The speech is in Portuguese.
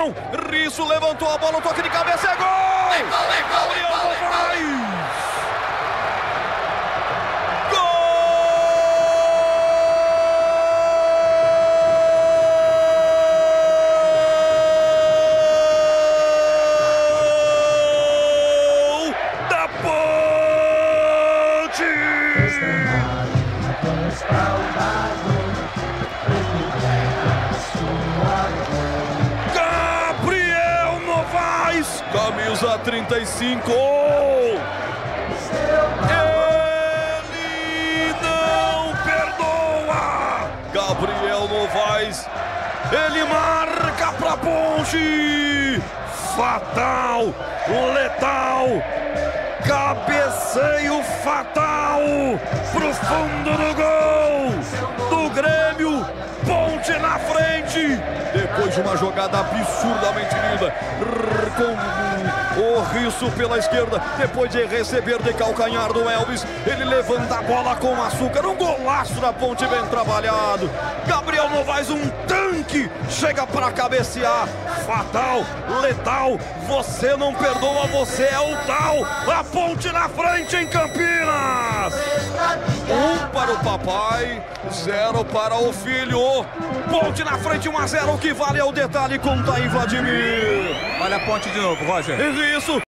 não! Risso levantou a bola, o toque de cabeça, é gol! Gabriel Novaes! Gabriel Novaes, camisa 35. Ele não perdoa. Gabriel Novaes, ele marca pra Ponte. Fatal, letal, cabeceio fatal pro fundo do gol do Grêmio. Ponte na frente, depois de uma jogada absurdamente linda, com o Risso pela esquerda, depois de receber de calcanhar do Elvis, ele levanta a bola com açúcar, um golaço da Ponte bem trabalhado. Gabriel Novaes, um tanque, chega para cabecear, fatal, letal, você não perdoa, você é o tal. A Ponte na frente em Campinas. 1 para o papai, 0 para o filho. Ponte na frente, 1 a 0, o que vale é o detalhe com Taim Vladimir. Olha a Ponte de novo, Roger. Isso.